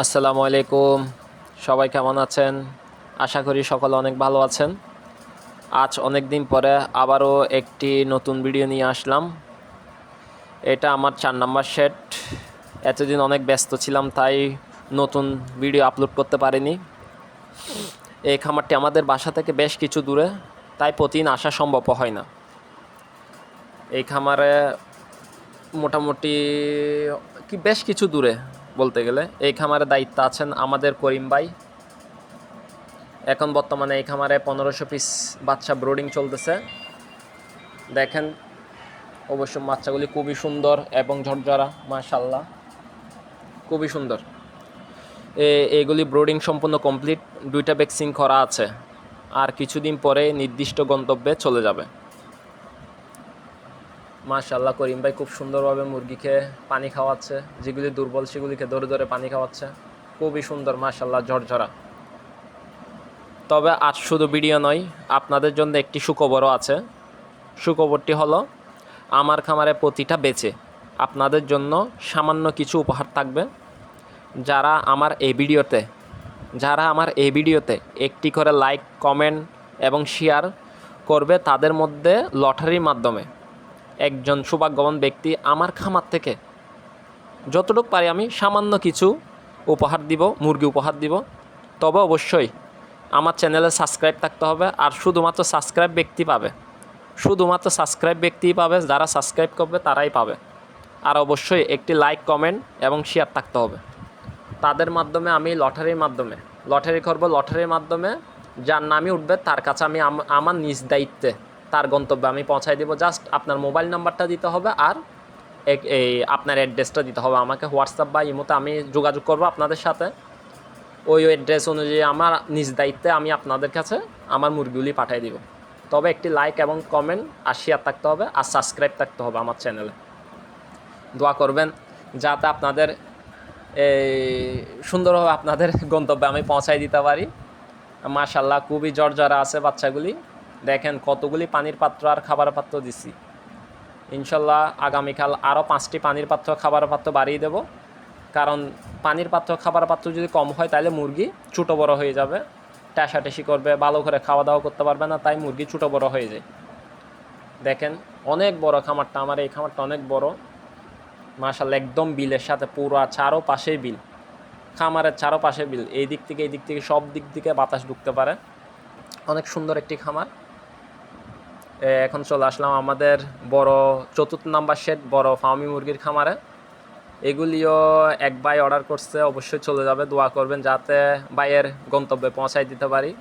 আসসালামু আলাইকুম। সবাই কেমন আছেন? আশা করি সকলে অনেক ভালো আছেন। আজ অনেক দিন পরে আবারও একটি নতুন ভিডিও নিয়ে আসলাম। এটা আমার 4 নাম্বার শেড। এতদিন অনেক ব্যস্ত ছিলাম, তাই নতুন ভিডিও আপলোড করতে পারিনি। এই খামারটি আমাদের বাসা থেকে বেশ কিছু দূরে, তাই প্রতিদিন আসা সম্ভব হয় না। এই খামারে মোটামুটি বেশ কিছু দূরে বলতে গেলে। এই খামারে দায়িত্ব আছেন আমাদের করিম ভাই। এখন বর্তমানে এই খামারে 1500 পিস বাচ্চা ব্রোডিং চলতেছে। দেখেন, অবশ্য বাচ্চাগুলি খুবই সুন্দর এবং ঝরঝরা, মাশাআল্লাহ, খুবই সুন্দর। এগুলি ব্রোডিং সম্পূর্ণ কমপ্লিট, 2টা ভ্যাকসিন করা আছে, আর কিছুদিন পরে নির্দিষ্ট গন্তব্যে চলে যাবে। মাশাআল্লাহ, করিম ভাই খুব সুন্দরভাবে মুরগিকে পানি খাওয়াচ্ছে, যেগুলি দুর্বল সেগুলিকে ধরে ধরে পানি খাওয়াচ্ছে। খুবই সুন্দর, মাশাআল্লাহ, ঝরঝরা। তবে আজ শুধু ভিডিও নয়, আপনাদের জন্য একটি সুখবরও আছে। সুখবরটি হলো, আমার খামারে প্রতিটা বেচে আপনাদের জন্য সামান্য কিছু উপহার থাকবে। যারা আমার এই ভিডিওতে একটি করে লাইক, কমেন্ট এবং শেয়ার করবে, তাদের মধ্যে লটারির মাধ্যমে একজন সৌভাগ্যবান ব্যক্তি আমার খামার থেকে যতটুকু পারি আমি সামান্য কিছু উপহার দিব, মুরগি উপহার দিব। তবে অবশ্যই আমার চ্যানেলে সাবস্ক্রাইব থাকতে হবে, আর শুধুমাত্র সাবস্ক্রাইব ব্যক্তিই পাবে। যারা সাবস্ক্রাইব করবে তারাই পাবে। আর অবশ্যই একটি লাইক, কমেন্ট এবং শেয়ার থাকতে হবে। তাদের মাধ্যমে আমি লটারির মাধ্যমে যার নামই উঠবে তার কাছে আমি আমার নিজ দায়িত্বে তার গন্তব্যে আমি পৌঁছায় দেবো। জাস্ট আপনার মোবাইল নাম্বারটা দিতে হবে, আর এই আপনার অ্যাড্রেসটা দিতে হবে আমাকে। হোয়াটসঅ্যাপ বা ইমোতে আমি যোগাযোগ করব আপনাদের সাথে। ওই অ্যাড্রেস অনুযায়ী আমার নিজ দায়িত্বে আমি আপনাদের কাছে আমার মুরগিগুলি পাঠিয়ে দিব। তবে একটি লাইক এবং কমেন্ট আর শেয়ার থাকতে হবে, আর সাবস্ক্রাইব থাকতে হবে আমার চ্যানেলে। দোয়া করবেন যাতে আপনাদের সুন্দরভাবে আপনাদের গন্তব্যে আমি পৌঁছাই দিতে পারি। মাশাআল্লাহ, খুবই ঝরঝরা আছে বাচ্চাগুলি। দেখেন কতগুলি পানির পাত্র আর খাবার পাত্র দিছি। ইনশাল্লাহ আগামীকাল আরও 5টি পানির পাত্র, খাবার পাত্র বাড়িয়ে দেব। কারণ পানির পাত্র, খাবার পাত্র যদি কম হয় তাহলে মুরগি ছোটো বড়ো হয়ে যাবে, ট্যাসাটেসি করবে, ভালো করে খাওয়া দাওয়া করতে পারবে না, তাই মুরগি ছোটো বড়ো হয়ে যায়। দেখেন অনেক বড় খামারটা, আমার এই খামারটা অনেক বড় মাশাআল্লাহ। একদম বিলের সাথে পুরো চারোপাশেই বিল, খামারের চারোপাশে বিল, এই দিক থেকে সব দিক থেকে বাতাস ঢুকতে পারে। অনেক সুন্দর একটি খামার। এখন চলে আসলাম আমাদের বড় 4র্থ নাম্বার শেড, বড় ফার্মি মুরগির খামারে। এগুলিও এক ভাই অর্ডার করছে, অবশ্যই চলে যাবে। দোয়া করবেন যাতে ভাইয়ের গন্তব্যে পৌঁছায় দিতে পারি।